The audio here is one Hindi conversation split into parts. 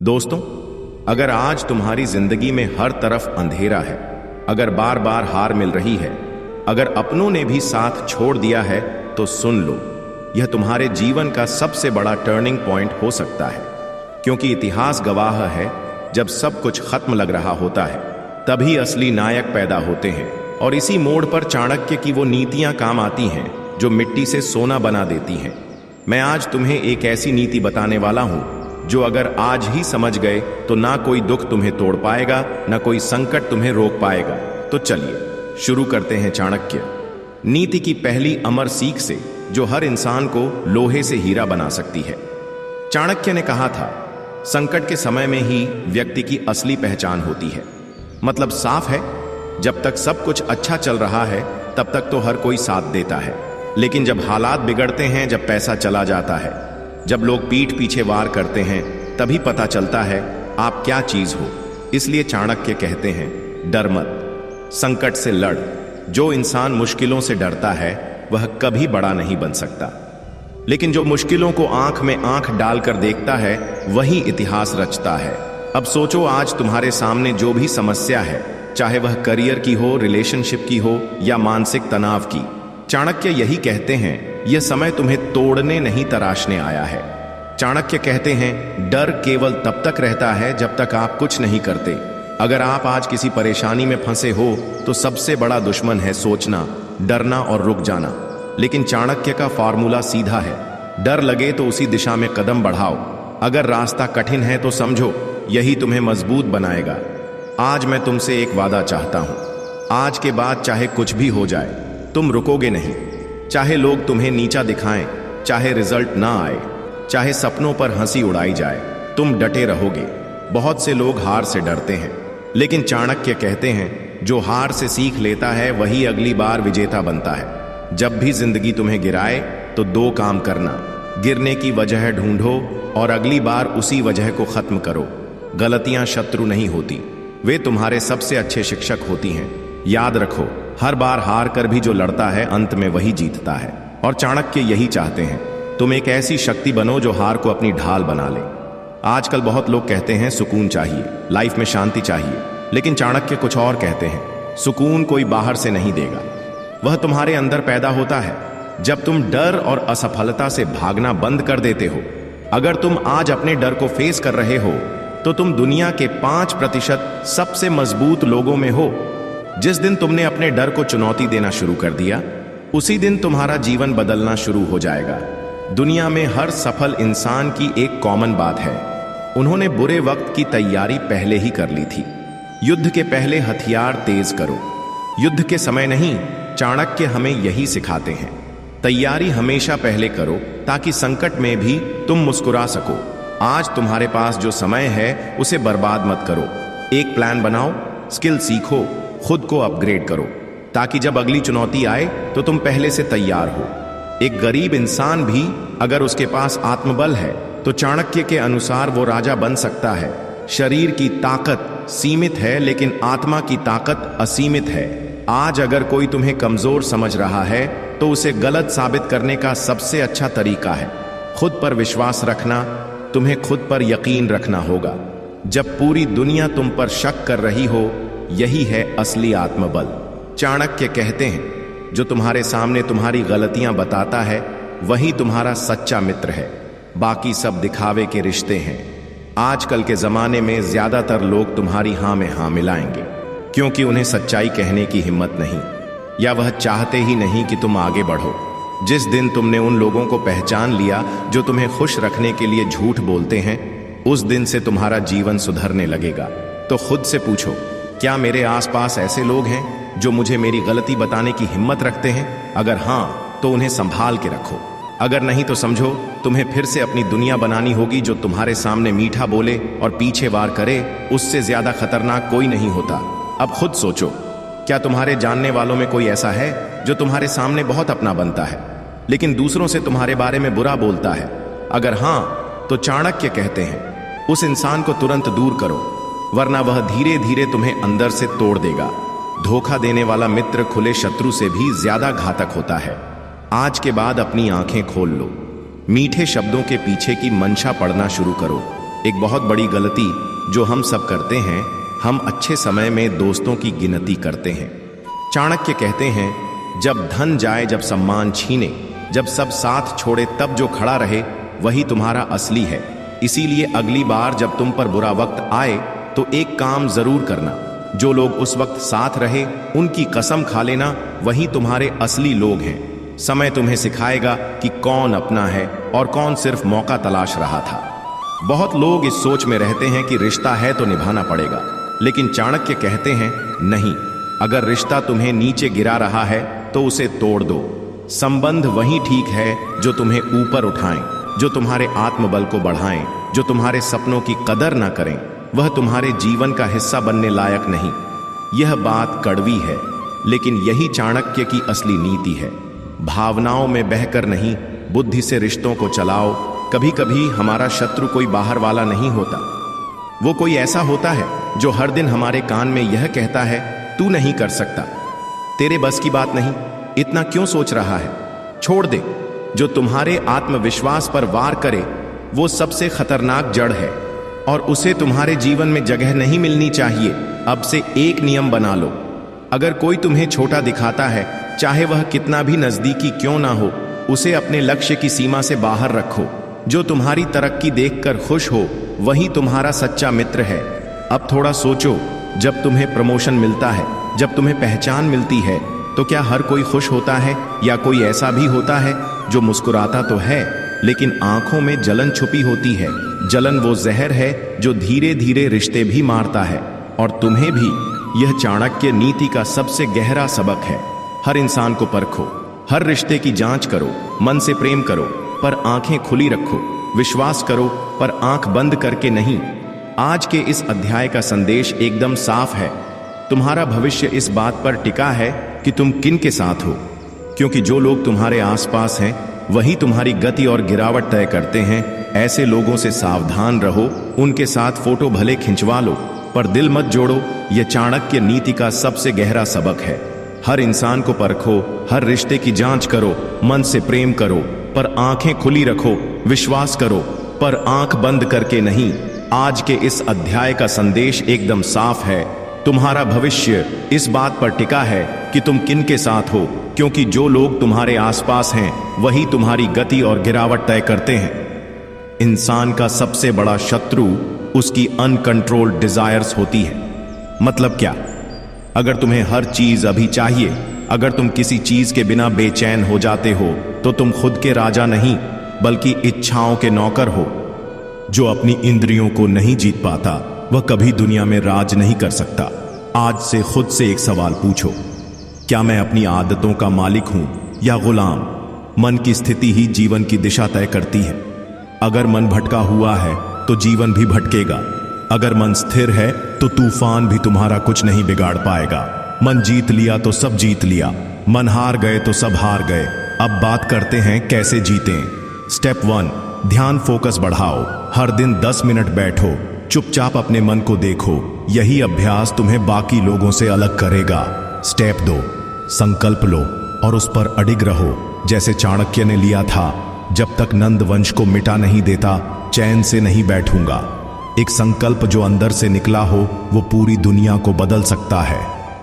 दोस्तों, अगर आज तुम्हारी जिंदगी में हर तरफ अंधेरा है, अगर बार बार हार मिल रही है, अगर अपनों ने भी साथ छोड़ दिया है, तो सुन लो, यह तुम्हारे जीवन का सबसे बड़ा टर्निंग पॉइंट हो सकता है। क्योंकि इतिहास गवाह है, जब सब कुछ खत्म लग रहा होता है तभी असली नायक पैदा होते हैं। और इसी मोड़ पर चाणक्य की वो नीतियां काम आती हैं जो मिट्टी से सोना बना देती हैं। मैं आज तुम्हें एक ऐसी नीति बताने वाला हूं जो अगर आज ही समझ गए तो ना कोई दुख तुम्हें तोड़ पाएगा, ना कोई संकट तुम्हें रोक पाएगा। तो चलिए शुरू करते हैं चाणक्य नीति की पहली अमर सीख से, जो हर इंसान को लोहे से हीरा बना सकती है। चाणक्य ने कहा था, संकट के समय में ही व्यक्ति की असली पहचान होती है। मतलब साफ है, जब तक सब कुछ अच्छा चल रहा है तब तक तो हर कोई साथ देता है, लेकिन जब हालात बिगड़ते हैं, जब पैसा चला जाता है, जब लोग पीठ पीछे वार करते हैं, तभी पता चलता है आप क्या चीज हो। इसलिए चाणक्य कहते हैं, डर मत, संकट से लड़। जो इंसान मुश्किलों से डरता है वह कभी बड़ा नहीं बन सकता, लेकिन जो मुश्किलों को आंख में आंख डालकर देखता है वही इतिहास रचता है। अब सोचो, आज तुम्हारे सामने जो भी समस्या है, चाहे वह करियर की हो, रिलेशनशिप की हो या मानसिक तनाव की, चाणक्य यही कहते हैं, यह समय तुम्हें तोड़ने नहीं तराशने आया है। चाणक्य कहते हैं, डर केवल तब तक रहता है जब तक आप कुछ नहीं करते। अगर आप आज किसी परेशानी में फंसे हो तो सबसे बड़ा दुश्मन है सोचना, डरना और रुक जाना। लेकिन चाणक्य का फॉर्मूला सीधा है, डर लगे तो उसी दिशा में कदम बढ़ाओ। अगर रास्ता कठिन है तो समझो यही तुम्हें मजबूत बनाएगा। आज मैं तुमसे एक वादा चाहता हूं, आज के बाद चाहे कुछ भी हो जाए, तुम रुकोगे नहीं। चाहे लोग तुम्हें नीचा दिखाएं, चाहे रिजल्ट ना आए, चाहे सपनों पर हंसी उड़ाई जाए, तुम डटे रहोगे। बहुत से लोग हार से डरते हैं, लेकिन चाणक्य कहते हैं, जो हार से सीख लेता है वही अगली बार विजेता बनता है। जब भी जिंदगी तुम्हें गिराए तो दो काम करना, गिरने की वजह ढूंढो और अगली बार उसी वजह को खत्म करो। गलतियां शत्रु नहीं होती, वे तुम्हारे सबसे अच्छे शिक्षक होती हैं। याद रखो, हर बार हार कर भी जो लड़ता है अंत में वही जीतता है। और चाणक्य यही चाहते हैं, तुम एक ऐसी शक्ति बनो जो हार को अपनी ढाल बना ले। आजकल बहुत लोग कहते हैं सुकून चाहिए, लाइफ में शांति चाहिए, लेकिन चाणक्य कुछ और कहते हैं, सुकून कोई बाहर से नहीं देगा, वह तुम्हारे अंदर पैदा होता है जब तुम डर और असफलता से भागना बंद कर देते हो। अगर तुम आज अपने डर को फेस कर रहे हो तो तुम दुनिया के 5% सबसे मजबूत लोगों में हो। जिस दिन तुमने अपने डर को चुनौती देना शुरू कर दिया, उसी दिन तुम्हारा जीवन बदलना शुरू हो जाएगा। दुनिया में हर सफल इंसान की एक कॉमन बात है, उन्होंने बुरे वक्त की तैयारी पहले ही कर ली थी। युद्ध के पहले हथियार तेज करो, युद्ध के समय नहीं। चाणक्य हमें यही सिखाते हैं, तैयारी हमेशा पहले करो ताकि संकट में भी तुम मुस्कुरा सको। आज तुम्हारे पास जो समय है उसे बर्बाद मत करो। एक प्लान बनाओ, स्किल सीखो, खुद को अपग्रेड करो, ताकि जब अगली चुनौती आए तो तुम पहले से तैयार हो। एक गरीब इंसान भी अगर उसके पास आत्मबल है तो चाणक्य के अनुसार वो राजा बन सकता है। शरीर की ताकत सीमित है, लेकिन आत्मा की ताकत असीमित है। आज अगर कोई तुम्हें कमजोर समझ रहा है तो उसे गलत साबित करने का सबसे अच्छा तरीका है खुद पर विश्वास रखना। तुम्हें खुद पर यकीन रखना होगा। जब पूरी दुनिया तुम पर शक कर रही हो, यही है असली आत्मबल। चाणक्य कहते हैं, जो तुम्हारे सामने तुम्हारी गलतियां बताता है वही तुम्हारा सच्चा मित्र है, बाकी सब दिखावे के रिश्ते हैं। आजकल के जमाने में ज्यादातर लोग तुम्हारी हां में हां मिलाएंगे, क्योंकि उन्हें सच्चाई कहने की हिम्मत नहीं, या वह चाहते ही नहीं कि तुम आगे बढ़ो। जिस दिन तुमने उन लोगों को पहचान लिया जो तुम्हें खुश रखने के लिए झूठ बोलते हैं, उस दिन से तुम्हारा जीवन सुधरने लगेगा। तो खुद से पूछो, क्या मेरे आसपास ऐसे लोग हैं जो मुझे मेरी गलती बताने की हिम्मत रखते हैं? अगर हां, तो उन्हें संभाल के रखो। अगर नहीं तो समझो, तुम्हें फिर से अपनी दुनिया बनानी होगी जो तुम्हारे सामने मीठा बोले और पीछे वार करे। उससे ज्यादा खतरनाक कोई नहीं होता। अब खुद सोचो, क्या तुम्हारे जानने वालों में कोई ऐसा है जो तुम्हारे सामने बहुत अपना बनता है, लेकिन दूसरों से तुम्हारे बारे में बुरा बोलता है? अगर हां, तो चाणक्य कहते हैं, उस इंसान को तुरंत दूर करो, वरना वह धीरे धीरे तुम्हें अंदर से तोड़ देगा। धोखा देने वाला मित्र खुले शत्रु से भी ज्यादा घातक होता है। आज के बाद अपनी आंखें खोल लो, मीठे शब्दों के पीछे की मंशा पढ़ना शुरू करो। एक बहुत बड़ी गलती जो हम सब करते हैं, हम अच्छे समय में दोस्तों की गिनती करते हैं। चाणक्य कहते हैं, जब धन जाए, जब सम्मान छीने, जब सब साथ छोड़े, तब जो खड़ा रहे वही तुम्हारा असली है। इसीलिए अगली बार जब तुम पर बुरा वक्त आए तो एक काम जरूर करना, जो लोग उस वक्त साथ रहे उनकी कसम खा लेना, वही तुम्हारे असली लोग हैं। समय तुम्हें सिखाएगा कि कौन अपना है और कौन सिर्फ मौका तलाश रहा था। बहुत लोग इस सोच में रहते हैं कि रिश्ता है तो निभाना पड़ेगा, लेकिन चाणक्य कहते हैं नहीं, अगर रिश्ता तुम्हें नीचे गिरा रहा है तो उसे तोड़ दो। संबंध वही ठीक है जो तुम्हें ऊपर उठाएं, जो तुम्हारे आत्मबल को बढ़ाएं, जो तुम्हारे सपनों की कदर ना करें, वह तुम्हारे जीवन का हिस्सा बनने लायक नहीं। यह बात कड़वी है, लेकिन यही चाणक्य की असली नीति है। भावनाओं में बहकर नहीं, बुद्धि से रिश्तों को चलाओ। कभी कभी हमारा शत्रु कोई बाहर वाला नहीं होता, वो कोई ऐसा होता है जो हर दिन हमारे कान में यह कहता है, तू नहीं कर सकता, तेरे बस की बात नहीं, इतना क्यों सोच रहा है, छोड़ दे। जो तुम्हारे आत्मविश्वास पर वार करे वो सबसे खतरनाक जड़ है और उसे तुम्हारे जीवन में जगह नहीं मिलनी चाहिए। अब से एक नियम बना लो, अगर कोई तुम्हें छोटा दिखाता है, चाहे वह कितना भी नजदीकी क्यों ना हो, उसे अपने लक्ष्य की सीमा से बाहर रखो। जो तुम्हारी तरक्की देखकर खुश हो वही तुम्हारा सच्चा मित्र है। अब थोड़ा सोचो, जब तुम्हें प्रमोशन मिलता है, जब तुम्हें पहचान मिलती है, तो क्या हर कोई खुश होता है या कोई ऐसा भी होता है जो मुस्कुराता तो है लेकिन आंखों में जलन छुपी होती है। जलन वो जहर है जो धीरे धीरे रिश्ते भी मारता है, और तुम्हें भी। यह चाणक्य नीति का सबसे गहरा सबक है। हर इंसान को परखो, हर रिश्ते की जांच करो, मन से प्रेम करो पर आंखें खुली रखो, विश्वास करो पर आंख बंद करके नहीं। आज के इस अध्याय का संदेश एकदम साफ है। तुम्हारा भविष्य इस बात पर टिका है कि तुम किन के साथ हो, क्योंकि जो लोग तुम्हारे आसपास हैं वही तुम्हारी गति और गिरावट तय करते हैं। ऐसे लोगों से सावधान रहो, उनके साथ फोटो भले खिंचवा लो पर दिल मत जोड़ो। यह चाणक्य नीति का सबसे गहरा सबक है। हर इंसान को परखो, हर रिश्ते की जांच करो, मन से प्रेम करो पर आंखें खुली रखो, विश्वास करो पर आंख बंद करके नहीं। आज के इस अध्याय का संदेश एकदम साफ है। तुम्हारा भविष्य इस बात पर टिका है कि तुम किन के साथ हो, क्योंकि जो लोग तुम्हारे आसपास हैं वही तुम्हारी गति और गिरावट तय करते हैं। इंसान का सबसे बड़ा शत्रु उसकी अनकंट्रोल्ड डिजायर्स होती है। मतलब क्या? अगर तुम्हें हर चीज अभी चाहिए, अगर तुम किसी चीज के बिना बेचैन हो जाते हो, तो तुम खुद के राजा नहीं बल्कि इच्छाओं के नौकर हो। जो अपनी इंद्रियों को नहीं जीत पाता वह कभी दुनिया में राज नहीं कर सकता। आज से खुद से एक सवाल पूछो, क्या मैं अपनी आदतों का मालिक हूं या गुलाम? मन की स्थिति ही जीवन की दिशा तय करती है। अगर मन भटका हुआ है तो जीवन भी भटकेगा। अगर मन स्थिर है तो तूफान भी तुम्हारा कुछ नहीं बिगाड़ पाएगा। मन जीत लिया तो सब जीत लिया, मन हार गए तो सब हार गए। अब बात करते हैं कैसे जीतें। स्टेप 1, ध्यान फोकस बढ़ाओ। हर दिन 10 मिनट बैठो, चुपचाप अपने मन को देखो। यही अभ्यास तुम्हें बाकी लोगों से अलग करेगा। स्टेप 2, संकल्प लो और उस पर अडिग रहो, जैसे चाणक्य ने लिया था। जब तक नंद वंश को मिटा नहीं देता, चैन से नहीं बैठूंगा। एक संकल्प जो अंदर से निकला हो वो पूरी दुनिया को बदल सकता है।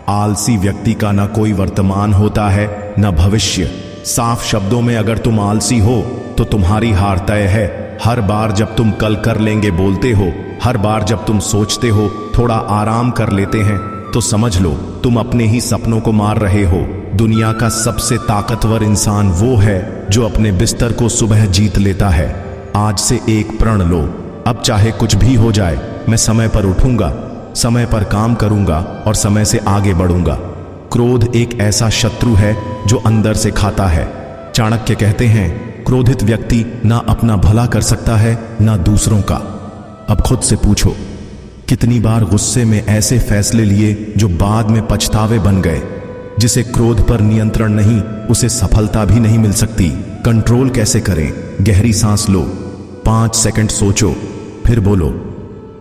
आलसी व्यक्ति का ना कोई वर्तमान होता है ना भविष्य। साफ शब्दों में, अगर तुम आलसी हो तो तुम्हारी हार तय है। हर बार जब तुम कल कर लेंगे बोलते हो, हर बार जब तुम सोचते हो थोड़ा आराम कर लेते हैं, तो समझ लो तुम अपने ही सपनों को मार रहे हो। दुनिया का सबसे ताकतवर इंसान वो है जो अपने बिस्तर को सुबह जीत लेता है। आज से एक प्रण लो, अब चाहे कुछ भी हो जाए, मैं समय पर उठूंगा, समय पर काम करूंगा और समय से आगे बढ़ूंगा। क्रोध एक ऐसा शत्रु है जो अंदर से खाता है। चाणक्य कहते हैं, क्रोधित व्यक्ति ना अपना भला कर सकता है ना दूसरों का। अब खुद से पूछो, कितनी बार गुस्से में ऐसे फैसले लिए जो बाद में पछतावे बन गए। जिसे क्रोध पर नियंत्रण नहीं, उसे सफलता भी नहीं मिल सकती। कंट्रोल कैसे करें? गहरी सांस लो, 5 सेकंड सोचो, फिर बोलो।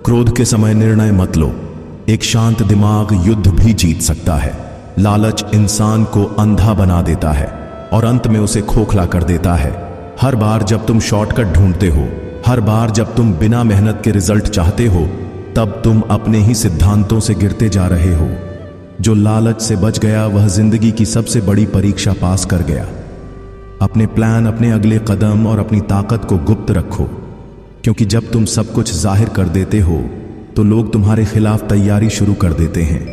क्रोध के समय निर्णय मत लो। एक शांत दिमाग युद्ध भी जीत सकता है। लालच इंसान को अंधा बना देता है और अंत में उसे खोखला कर देता है। हर बार जब तुम शॉर्टकट ढूंढते हो, हर बार जब तुम बिना मेहनत के रिजल्ट चाहते हो, तब तुम अपने ही सिद्धांतों से गिरते जा रहे हो। जो लालच से बच गया वह जिंदगी की सबसे बड़ी परीक्षा पास कर गया। अपने प्लान, अपने अगले कदम और अपनी ताकत को गुप्त रखो, क्योंकि जब तुम सब कुछ जाहिर कर देते हो तो लोग तुम्हारे खिलाफ तैयारी शुरू कर देते हैं।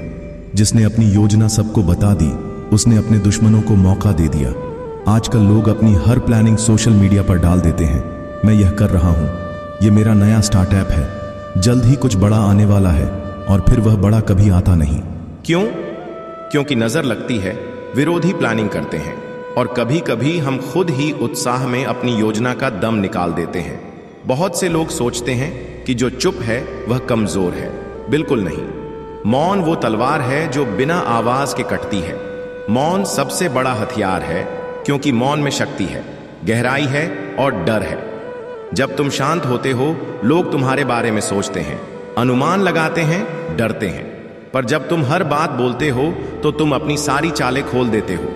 जिसने अपनी योजना सबको बता दी, उसने अपने दुश्मनों को मौका दे दिया। आजकल लोग अपनी हर प्लानिंग सोशल मीडिया पर डाल देते हैं। मैं यह कर रहा हूं, यह मेरा नया स्टार्टअप है, जल्द ही कुछ बड़ा आने वाला है, और फिर वह बड़ा कभी आता नहीं। क्यों? क्योंकि नजर लगती है, विरोधी प्लानिंग करते हैं, और कभी कभी हम खुद ही उत्साह में अपनी योजना का दम निकाल देते हैं। बहुत से लोग सोचते हैं कि जो चुप है वह कमजोर है। बिल्कुल नहीं। मौन वो तलवार है जो बिना आवाज के कटती है। मौन सबसे बड़ा हथियार है, क्योंकि मौन में शक्ति है, गहराई है और डर है। जब तुम शांत होते हो, लोग तुम्हारे बारे में सोचते हैं, अनुमान लगाते हैं, डरते हैं। पर जब तुम हर बात बोलते हो तो तुम अपनी सारी चालें खोल देते हो।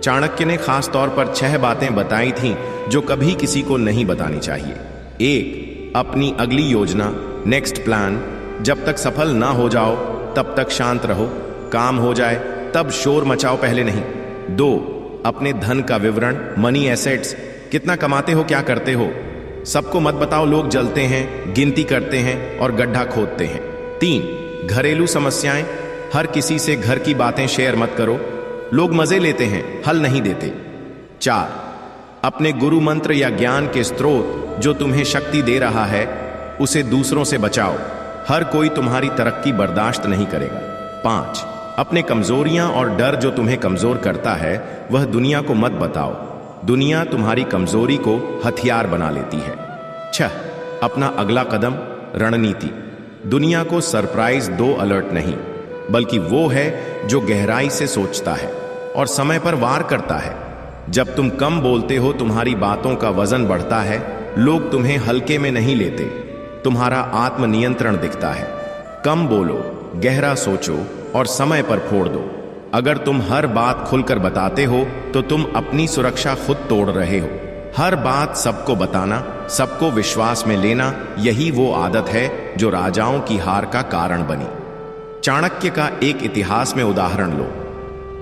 चाणक्य ने खास तौर पर 6 बातें बताई थीं जो कभी किसी को नहीं बतानी चाहिए। 1. अपनी अगली योजना, नेक्स्ट प्लान। जब तक सफल ना हो जाओ तब तक शांत रहो। काम हो जाए तब शोर मचाओ, पहले नहीं। 2. अपने धन का विवरण, मनी एसेट्स। कितना कमाते हो, क्या करते हो, सबको मत बताओ। लोग जलते हैं, गिनती करते हैं और गड्ढा खोदते हैं। 3. घरेलू समस्याएं। हर किसी से घर की बातें शेयर मत करो। लोग मजे लेते हैं, हल नहीं देते। 4. अपने गुरु मंत्र या ज्ञान के स्रोत जो तुम्हें शक्ति दे रहा है, उसे दूसरों से बचाओ। हर कोई तुम्हारी तरक्की बर्दाश्त नहीं करेगा। 5. अपने कमजोरियां और डर जो तुम्हें कमजोर करता है, वह दुनिया को मत बताओ। दुनिया तुम्हारी कमजोरी को हथियार बना लेती है। 6. अपना अगला कदम, रणनीति। दुनिया को सरप्राइज दो, अलर्ट नहीं, बल्कि वो है जो गहराई से सोचता है और समय पर वार करता है। जब तुम कम बोलते हो, तुम्हारी बातों का वजन बढ़ता है। लोग तुम्हें हल्के में नहीं लेते, तुम्हारा आत्मनियंत्रण दिखता है। कम बोलो, गहरा सोचो और समय पर फोड़ दो। अगर तुम हर बात खुलकर बताते हो तो तुम अपनी सुरक्षा खुद तोड़ रहे हो। हर बात सबको बताना, सबको विश्वास में लेना, यही वो आदत है जो राजाओं की हार का कारण बनी। चाणक्य का एक इतिहास में उदाहरण लो।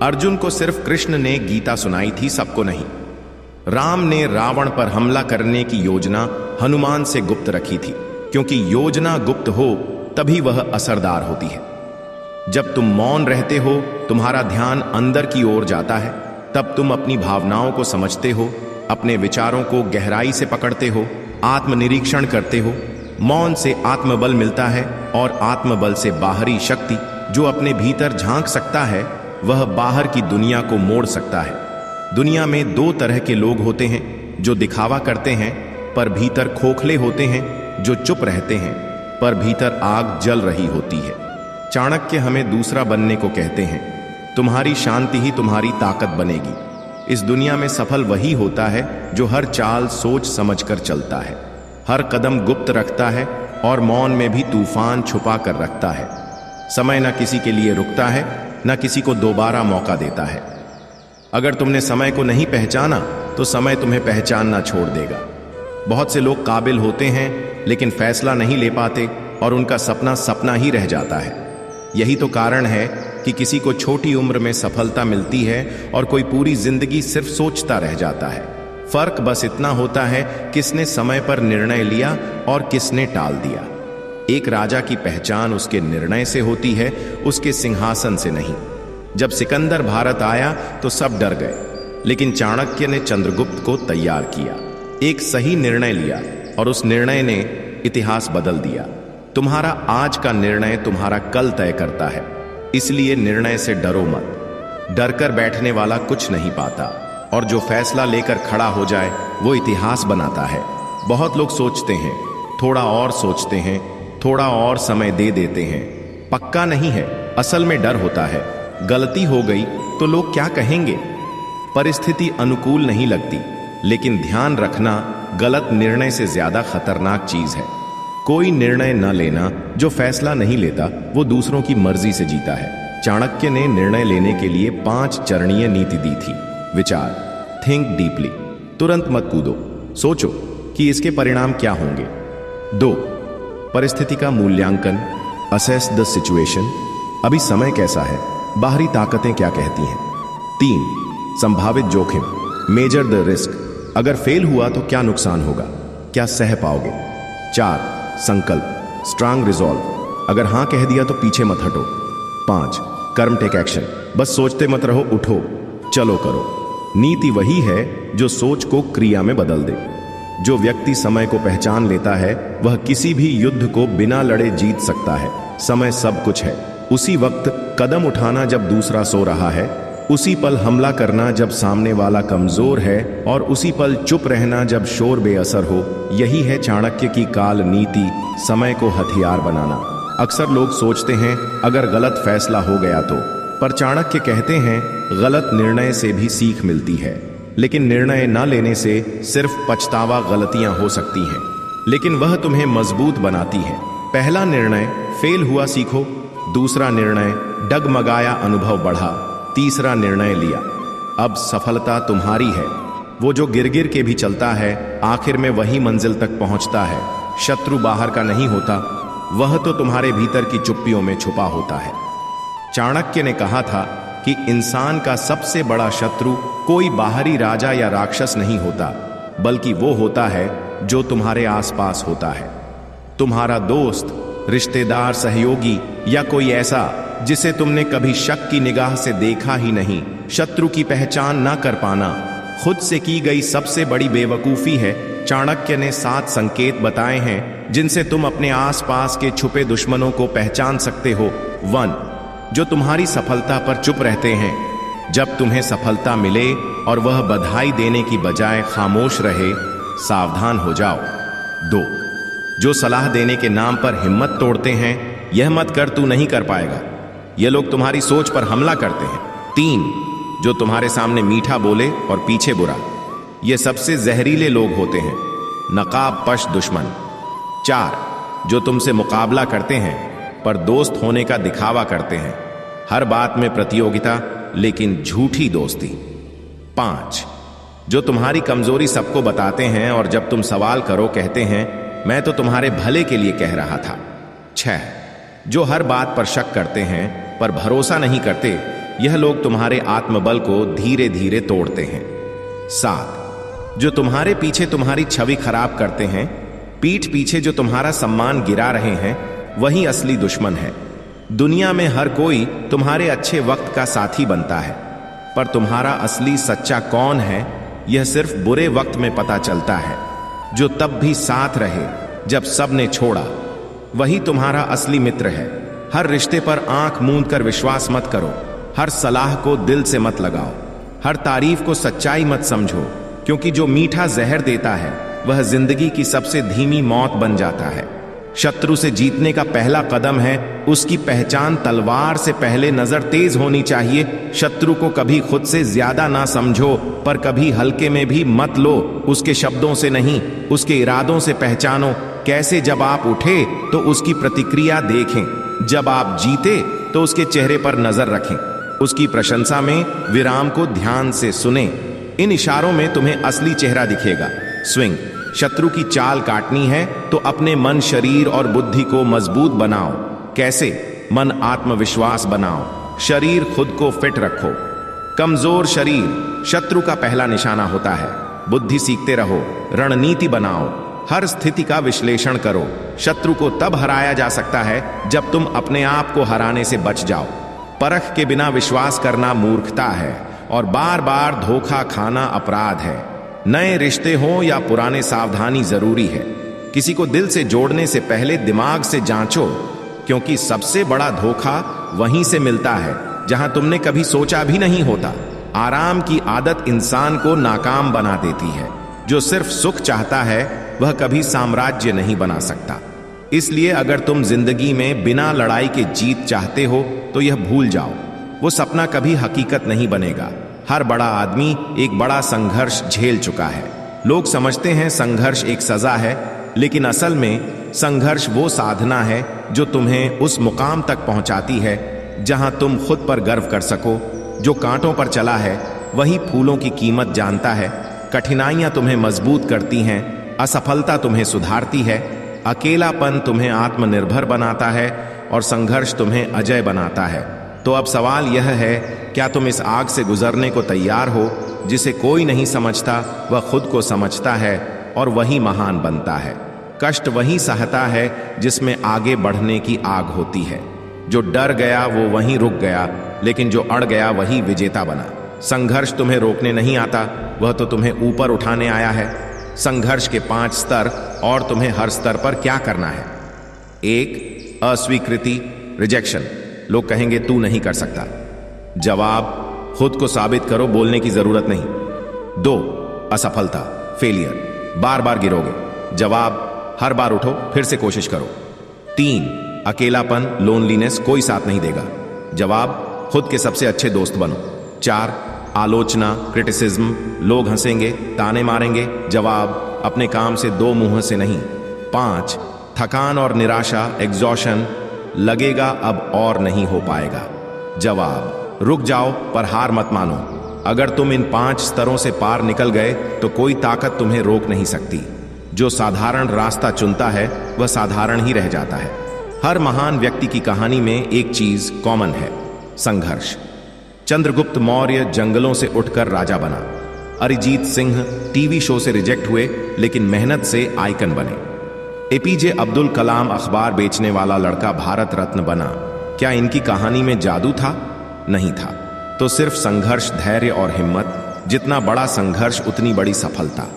अर्जुन को सिर्फ कृष्ण ने गीता सुनाई थी, सबको नहीं। राम ने रावण पर हमला करने की योजना हनुमान से गुप्त रखी थी, क्योंकि योजना गुप्त हो तभी वह असरदार होती है। जब तुम मौन रहते हो, तुम्हारा ध्यान अंदर की ओर जाता है। तब तुम अपनी भावनाओं को समझते हो, अपने विचारों को गहराई से पकड़ते हो, आत्मनिरीक्षण करते हो। मौन से आत्मबल मिलता है, और आत्मबल से बाहरी शक्ति। जो अपने भीतर झांक सकता है, वह बाहर की दुनिया को मोड़ सकता है। दुनिया में 2 तरह के लोग होते हैं, जो दिखावा करते हैं पर भीतर खोखले होते हैं, जो चुप रहते हैं पर भीतर आग जल रही होती है। चाणक्य हमें दूसरा बनने को कहते हैं। तुम्हारी शांति ही तुम्हारी ताकत बनेगी। इस दुनिया में सफल वही होता है जो हर चाल सोच समझकर चलता है, हर कदम गुप्त रखता है और मौन में भी तूफान छुपा कर रखता है। समय न किसी के लिए रुकता है, न किसी को दोबारा मौका देता है। अगर तुमने समय को नहीं पहचाना तो समय तुम्हें पहचानना छोड़ देगा। बहुत से लोग काबिल होते हैं लेकिन फैसला नहीं ले पाते, और उनका सपना सपना ही रह जाता है। यही तो कारण है कि किसी को छोटी उम्र में सफलता मिलती है और कोई पूरी जिंदगी सिर्फ सोचता रह जाता है। फर्क बस इतना होता है किसने समय पर निर्णय लिया और किसने टाल दिया। एक राजा की पहचान उसके निर्णय से होती है, उसके सिंहासन से नहीं। जब सिकंदर भारत आया तो सब डर गए, लेकिन चाणक्य ने चंद्रगुप्त को तैयार किया। एक सही निर्णय लिया और उस निर्णय ने इतिहास बदल दिया। तुम्हारा आज का निर्णय तुम्हारा कल तय करता है, इसलिए निर्णय से डरो मत। डर कर बैठने वाला कुछ नहीं पाता, और जो फैसला लेकर खड़ा हो जाए वो इतिहास बनाता है। बहुत लोग सोचते हैं, थोड़ा और सोचते हैं, थोड़ा और समय दे देते हैं। पक्का नहीं है, असल में डर होता है। गलती हो गई तो लोग क्या कहेंगे। परिस्थिति अनुकूल नहीं लगती, लेकिन ध्यान रखना, गलत निर्णय से ज्यादा खतरनाक चीज है कोई निर्णय न लेना। जो फैसला नहीं लेता वो दूसरों की मर्जी से जीता है। चाणक्य ने निर्णय लेने के लिए 5 चरणीय नीति दी थी। विचार, थिंक डीपली, तुरंत मत कूदो, सोचो कि इसके परिणाम क्या होंगे। 2. परिस्थिति का मूल्यांकन, असेस द सिचुएशन। अभी समय कैसा है, बाहरी ताकतें क्या कहती हैं। 3. संभावित जोखिम, मेजर द रिस्क। अगर फेल हुआ तो क्या नुकसान होगा, क्या सह पाओगे। 4. संकल्प, स्ट्रांग रिजॉल्व। अगर हां कह दिया तो पीछे मत हटो। 5. कर्म, टेक एक्शन। बस सोचते मत रहो, उठो, चलो करो। नीति वही है जो सोच को क्रिया में बदल दे। जो व्यक्ति समय को पहचान लेता है वह किसी भी युद्ध को बिना लड़े जीत सकता है। समय सब कुछ है। उसी वक्त कदम उठाना जब दूसरा सो रहा है, उसी पल हमला करना जब सामने वाला कमजोर है, और उसी पल चुप रहना जब शोर बेअसर हो। यही है चाणक्य की काल नीति, समय को हथियार बनाना। अक्सर लोग सोचते हैं अगर गलत फैसला हो गया तो, पर चाणक्य कहते हैं गलत निर्णय से भी सीख मिलती है। लेकिन निर्णय न लेने से सिर्फ पछतावा, गलतियां हो सकती हैं, लेकिन वह तुम्हें मजबूत बनाती है। पहला निर्णय, फेल हुआ सीखो। दूसरा निर्णय, डगमगाया, अनुभव बढ़ा। तीसरा निर्णय लिया, अब सफलता तुम्हारी है। वो जो गिर गिर के भी चलता है, आखिर में वही मंजिल तक पहुंचता है। शत्रु बाहर का नहीं होता, वह तो तुम्हारे भीतर की चुप्पियों में छुपा होता है। चाणक्य ने कहा था कि इंसान का सबसे बड़ा शत्रु कोई बाहरी राजा या राक्षस नहीं होता, बल्कि वो होता है जो तुम्हारे आसपास होता है। तुम्हारा दोस्त, रिश्तेदार, सहयोगी, या कोई ऐसा जिसे तुमने कभी शक की निगाह से देखा ही नहीं। शत्रु की पहचान ना कर पाना खुद से की गई सबसे बड़ी बेवकूफी है। चाणक्य ने 7 संकेत बताए हैं जिनसे तुम अपने आसपास के छुपे दुश्मनों को पहचान सकते हो। 1. जो तुम्हारी सफलता पर चुप रहते हैं। जब तुम्हें सफलता मिले और वह बधाई देने की बजाय खामोश रहे, सावधान हो जाओ। 2. जो सलाह देने के नाम पर हिम्मत तोड़ते हैं। यह मत कर, तू नहीं कर पाएगा। ये लोग तुम्हारी सोच पर हमला करते हैं। 3. जो तुम्हारे सामने मीठा बोले और पीछे बुरा। ये सबसे जहरीले लोग होते हैं, नकाबपोश दुश्मन। 4. जो तुमसे मुकाबला करते हैं पर दोस्त होने का दिखावा करते हैं। हर बात में प्रतियोगिता, लेकिन झूठी दोस्ती। 5. जो तुम्हारी कमजोरी सबको बताते हैं और जब तुम सवाल करो कहते हैं मैं तो तुम्हारे भले के लिए कह रहा था। 6. जो हर बात पर शक करते हैं पर भरोसा नहीं करते। यह लोग तुम्हारे आत्मबल को धीरे धीरे तोड़ते हैं। 7. जो तुम्हारे पीछे तुम्हारी छवि खराब करते हैं, पीठ पीछे जो तुम्हारा सम्मान गिरा रहे हैं, वही असली दुश्मन है। दुनिया में हर कोई तुम्हारे अच्छे वक्त का साथी बनता है, पर तुम्हारा असली सच्चा कौन है, यह सिर्फ बुरे वक्त में पता चलता है। जो तब भी साथ रहे जब सब ने छोड़ा, वही तुम्हारा असली मित्र है। हर रिश्ते पर आंख मूंद कर विश्वास मत करो। हर सलाह को दिल से मत लगाओ। हर तारीफ को सच्चाई मत समझो, क्योंकि जो मीठा जहर देता है वह जिंदगी की सबसे धीमी मौत बन जाता है। शत्रु से जीतने का पहला कदम है उसकी पहचान। तलवार से पहले नजर तेज होनी चाहिए। शत्रु को कभी खुद से ज्यादा ना समझो, पर कभी हल्के में भी मत लो। उसके शब्दों से नहीं, उसके इरादों से पहचानो। कैसे जब आप उठे तो उसकी प्रतिक्रिया देखें, जब आप जीते तो उसके चेहरे पर नजर रखें। उसकी प्रशंसा में विराम को ध्यान से सुने। इन इशारों में तुम्हें असली चेहरा दिखेगा। स्विंग, शत्रु की चाल काटनी है तो अपने मन, शरीर और बुद्धि को मजबूत बनाओ। कैसे? मन आत्मविश्वास बनाओ, शरीर खुद को फिट रखो। कमजोर शरीर शत्रु का पहला निशाना होता है। बुद्धि सीखते रहो, रणनीति बनाओ, हर स्थिति का विश्लेषण करो। शत्रु को तब हराया जा सकता है जब तुम अपने आप को हराने से बच जाओ। परख के बिना विश्वास करना मूर्खता है और बार बार धोखा खाना अपराध है। नए रिश्ते हों या पुराने, सावधानी जरूरी है। किसी को दिल से जोड़ने से पहले दिमाग से जांचो, क्योंकि सबसे बड़ा धोखा वहीं से मिलता है जहां तुमने कभी सोचा भी नहीं होता। आराम की आदत इंसान को नाकाम बना देती है। जो सिर्फ सुख चाहता है वह कभी साम्राज्य नहीं बना सकता। इसलिए अगर तुम जिंदगी में बिना लड़ाई के जीत चाहते हो तो यह भूल जाओ, वो सपना कभी हकीकत नहीं बनेगा। हर बड़ा आदमी एक बड़ा संघर्ष झेल चुका है। लोग समझते हैं संघर्ष एक सजा है, लेकिन असल में संघर्ष वो साधना है जो तुम्हें उस मुकाम तक पहुंचाती है जहां तुम खुद पर गर्व कर सको। जो कांटों पर चला है वही फूलों की कीमत जानता है। कठिनाइयां तुम्हें मजबूत करती हैं, असफलता तुम्हें सुधारती है। अकेलापन तुम्हें आत्मनिर्भर बनाता है और संघर्ष तुम्हें अजय बनाता है। तो अब सवाल यह है, क्या तुम इस आग से गुजरने को तैयार हो? जिसे कोई नहीं समझता वह खुद को समझता है और वही महान बनता है। कष्ट वही सहता है जिसमें आगे बढ़ने की आग होती है। जो डर गया वो वहीं रुक गया, लेकिन जो अड़ गया वही विजेता बना। संघर्ष तुम्हें रोकने नहीं आता, वह तो तुम्हें ऊपर उठाने आया है। संघर्ष के 5 स्तर और तुम्हें हर स्तर पर क्या करना है। 1. अस्वीकृति, रिजेक्शन। लोग कहेंगे तू नहीं कर सकता। जवाब, खुद को साबित करो, बोलने की जरूरत नहीं। 2. असफलता, फेलियर, बार बार गिरोगे। जवाब, हर बार उठो, फिर से कोशिश करो। 3. अकेलापन, लोनलीनेस, कोई साथ नहीं देगा। जवाब, खुद के सबसे अच्छे दोस्त बनो। 4. आलोचना, क्रिटिसिज्म, लोग हंसेंगे, ताने मारेंगे। जवाब, अपने काम से 2 मुंह से नहीं। 5. थकान और निराशा, एग्जॉशन, लगेगा अब और नहीं हो पाएगा। जवाब, रुक जाओ पर हार मत मानो। अगर तुम इन 5 स्तरों से पार निकल गए तो कोई ताकत तुम्हें रोक नहीं सकती। जो साधारण रास्ता चुनता है वह साधारण ही रह जाता है। हर महान व्यक्ति की कहानी में एक चीज कॉमन है, संघर्ष। चंद्रगुप्त मौर्य जंगलों से उठकर राजा बना। अरिजीत सिंह टीवी शो से रिजेक्ट हुए लेकिन मेहनत से आइकन बने। एपीजे अब्दुल कलाम अखबार बेचने वाला लड़का भारत रत्न बना। क्या इनकी कहानी में जादू था? नहीं था। तो सिर्फ संघर्ष, धैर्य और हिम्मत। जितना बड़ा संघर्ष उतनी बड़ी सफलता।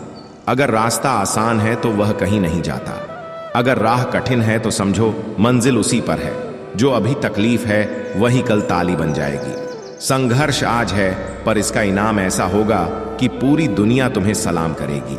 अगर रास्ता आसान है तो वह कहीं नहीं जाता। अगर राह कठिन है तो समझो मंजिल उसी पर है। जो अभी तकलीफ है वही कल ताली बन जाएगी। संघर्ष आज है पर इसका इनाम ऐसा होगा कि पूरी दुनिया तुम्हें सलाम करेगी।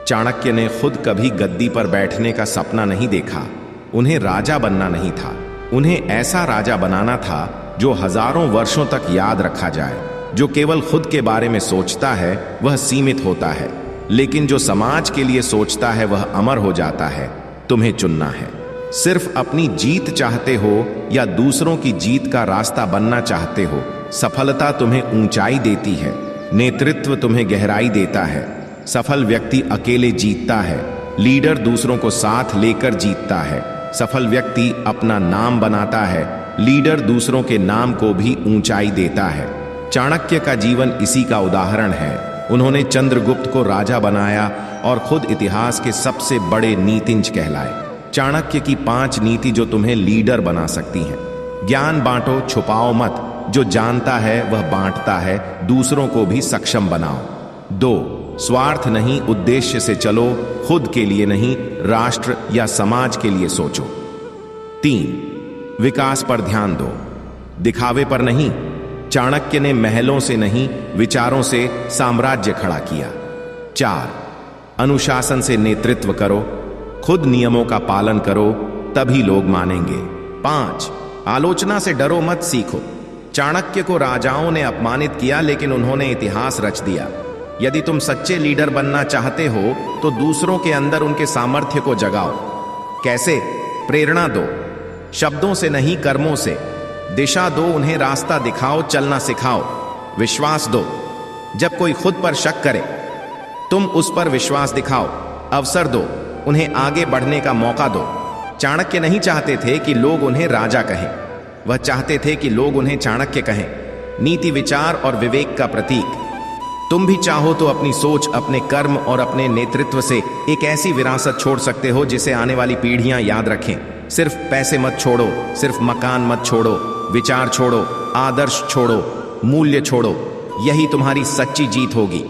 चाणक्य ने खुद कभी गद्दी पर बैठने का सपना नहीं देखा। उन्हें राजा बनना नहीं था, उन्हें ऐसा राजा बनाना था जो हजारों वर्षों तक याद रखा जाए। जो केवल खुद के बारे में सोचता है वह सीमित होता है, लेकिन जो समाज के लिए सोचता है वह अमर हो जाता है। तुम्हें चुनना है, सिर्फ अपनी जीत चाहते हो या दूसरों की जीत का रास्ता बनना चाहते हो। सफलता तुम्हें ऊंचाई देती है, नेतृत्व तुम्हें गहराई देता है। सफल व्यक्ति अकेले जीतता है, लीडर दूसरों को साथ लेकर जीतता है। सफल व्यक्ति अपना नाम बनाता है, लीडर दूसरों के नाम को भी ऊंचाई देता है। चाणक्य का जीवन इसी का उदाहरण है। उन्होंने चंद्रगुप्त को राजा बनाया और खुद इतिहास के सबसे बड़े नीतिज्ञ कहलाए। चाणक्य की 5 नीति जो तुम्हें लीडर बना सकती हैं। ज्ञान बांटो, छुपाओ मत। जो जानता है वह बांटता है, दूसरों को भी सक्षम बनाओ। 2. स्वार्थ नहीं, उद्देश्य से चलो। खुद के लिए नहीं, राष्ट्र या समाज के लिए सोचो। 3. विकास पर ध्यान दो, दिखावे पर नहीं। चाणक्य ने महलों से नहीं, विचारों से साम्राज्य खड़ा किया। 4. अनुशासन से नेतृत्व करो, खुद नियमों का पालन करो, तभी लोग मानेंगे। 5. आलोचना से डरो मत, सीखो। चाणक्य को राजाओं ने अपमानित किया लेकिन उन्होंने इतिहास रच दिया। यदि तुम सच्चे लीडर बनना चाहते हो तो दूसरों के अंदर उनके सामर्थ्य को जगाओ। कैसे? प्रेरणा दो, शब्दों से नहीं कर्मों से। दिशा दो, उन्हें रास्ता दिखाओ, चलना सिखाओ। विश्वास दो, जब कोई खुद पर शक करे तुम उस पर विश्वास दिखाओ। अवसर दो, उन्हें आगे बढ़ने का मौका दो। चाणक्य नहीं चाहते थे कि लोग उन्हें राजा कहें, वह चाहते थे कि लोग उन्हें चाणक्य कहें, नीति, विचार और विवेक का प्रतीक। तुम भी चाहो तो अपनी सोच, अपने कर्म और अपने नेतृत्व से एक ऐसी विरासत छोड़ सकते हो जिसे आने वाली पीढ़ियां याद रखें। सिर्फ पैसे मत छोड़ो, सिर्फ मकान मत छोड़ो, विचार छोड़ो, आदर्श छोड़ो, मूल्य छोड़ो। यही तुम्हारी सच्ची जीत होगी।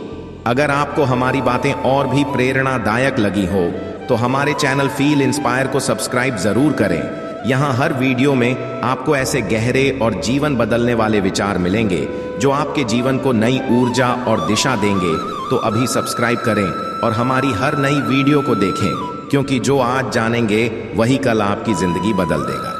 अगर आपको हमारी बातें और भी प्रेरणादायक लगी हो तो हमारे चैनल फील इंस्पायर को सब्सक्राइब जरूर करें। यहाँ हर वीडियो में आपको ऐसे गहरे और जीवन बदलने वाले विचार मिलेंगे जो आपके जीवन को नई ऊर्जा और दिशा देंगे। तो अभी सब्सक्राइब करें और हमारी हर नई वीडियो को देखें, क्योंकि जो आज जानेंगे वही कल आपकी जिंदगी बदल देगा।